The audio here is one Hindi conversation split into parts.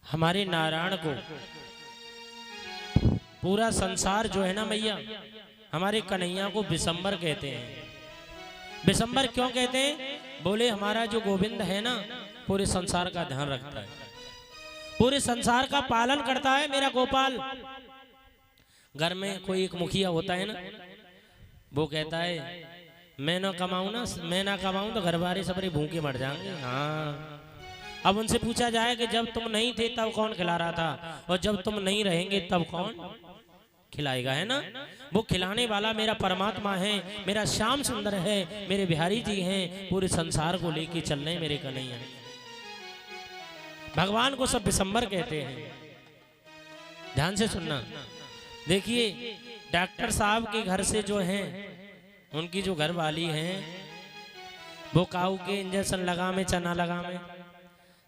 हमारे नारायण को पूरा संसार जो है ना मैया, हमारे कन्हैया को बिशंबर कहते हैं। बिशंबर क्यों कहते हैं? बोले हमारा जो गोविंद है ना, पूरे संसार का ध्यान रखता है, पूरे संसार का पालन करता है मेरा गोपाल। घर में कोई एक मुखिया होता है ना, वो कहता है मैं ना कमाऊं तो घर वाले सबरे भूखे मर जाएंगे। हाँ, अब उनसे पूछा जाए कि जब तुम नहीं थे तब कौन खिला रहा था, और जब तुम नहीं रहेंगे तब कौन खिलाएगा, है ना? वो खिलाने वाला मेरा परमात्मा है, मेरा श्याम सुंदर है, मेरे बिहारी जी हैं, पूरे संसार को लेके चल रहे मेरे कन्हैया। भगवान को सब बिशंबर कहते हैं। ध्यान से सुनना। देखिए डॉक्टर साहब के घर से जो है, उनकी जो घर वाली है, वो काऊ के इंजेक्शन लगा में, चना लगा में,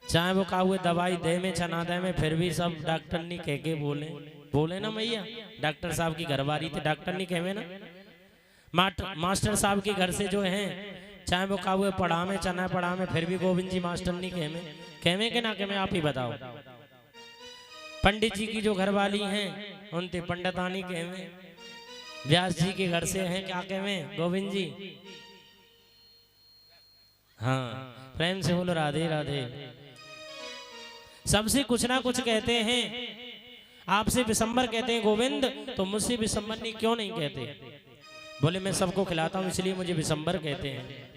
चाहे वो काऊ दवाई दे में, चना दे में, फिर भी सब डॉक्टर नहीं कह के बोले ना मैया। डॉक्टर साहब की घरवाली थे, डॉक्टर नहीं कहवे ना। मास्टर साहब के घर से जो है, चाहे वो काऊ पढ़ा में, चना पढ़ा में, फिर भी गोविंद जी मास्टर नहीं कहवे के ना कहवे, आप ही बताओ। पंडित जी की जो घरवाली हैं, उनते पंडितानी कहवे। व्यास जी के घर से हैं, क्या कहवे? गोविंद जी। हाँ, प्रेम से बोलो राधे राधे। सबसे कुछ ना कुछ कहते हैं। आपसे बिशंबर कहते हैं गोविंद, तो मुझसे बिशंबर नहीं क्यों नहीं कहते? बोले मैं सबको खिलाता हूं इसलिए मुझे बिशंबर कहते हैं।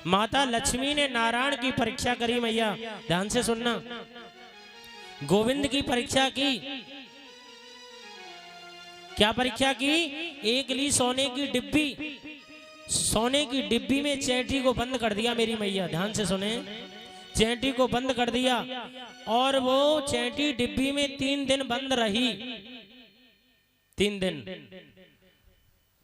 माता लक्ष्मी ने नारायण की परीक्षा करी मैया, ध्यान से सुनना। गोविंद की परीक्षा की। क्या परीक्षा की? एक ली सोने की डिब्बी, सोने की डिब्बी में चैटी को बंद कर दिया मेरी मैया। ध्यान से सुने, चैटी को बंद कर दिया, और वो चैटी डिब्बी में 3 दिन बंद रही। 3 दिन।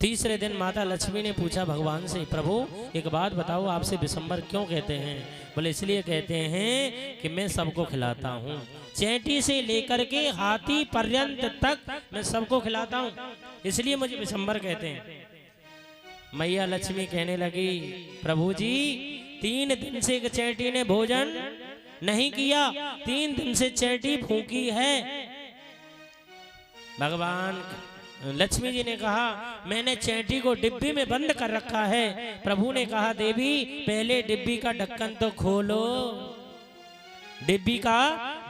तीसरे दिन माता लक्ष्मी ने पूछा भगवान से, प्रभु एक बात बताओ, आपसे बिशंबर क्यों कहते हैं? बोले इसलिए कहते हैं कि मैं सबको खिलाता हूँ, चैटी से लेकर के हाथी पर्यंत तक मैं सबको खिलाता हूँ, इसलिए मुझे बिशंबर कहते हैं। मैया लक्ष्मी कहने लगी, प्रभु जी 3 दिन से चैटी ने भोजन नहीं किया, 3 दिन से चैटी भूखी है। भगवान लक्ष्मी जी ने कहा मैंने चैटी को डिब्बी में बंद कर रखा है। प्रभु ने कहा देवी पहले डिब्बी का ढक्कन तो खोलो, डिब्बी का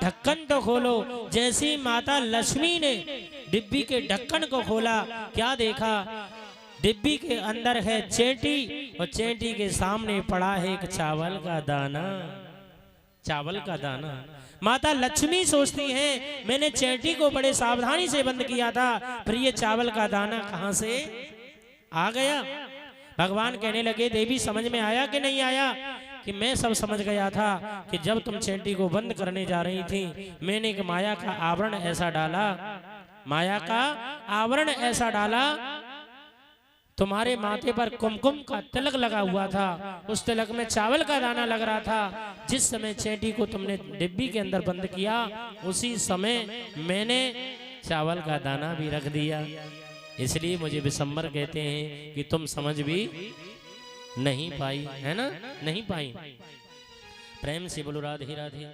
ढक्कन तो खोलो। जैसी माता लक्ष्मी ने डिब्बी के ढक्कन को खोला, क्या देखा? डिब्बी के अंदर है चैटी, और चैटी के सामने पड़ा है एक चावल का दाना। चावल का दाना। माता लक्ष्मी सोचती हैं मैंने चैटी को बड़े सावधानी से बंद किया था, फिर ये चावल का दाना कहां से आ गया? भगवान कहने लगे देवी समझ में आया कि नहीं आया? कि मैं सब समझ गया था कि जब तुम चैटी को बंद करने जा रही थी, मैंने एक माया का आवरण ऐसा डाला, माया का आवरण ऐसा डाला, तुम्हारे माथे पर कुमकुम का तिलक लगा हुआ था, उस तिलक में चावल का दाना लग रहा था। जिस समय चैटी को तुमने डिब्बी के अंदर बंद किया, उसी समय मैंने चावल का दाना भी रख दिया। इसलिए मुझे बिशंबर कहते हैं कि तुम समझ भी नहीं पाई, है ना? नहीं पाई। प्रेम से बोलो राधे राधे।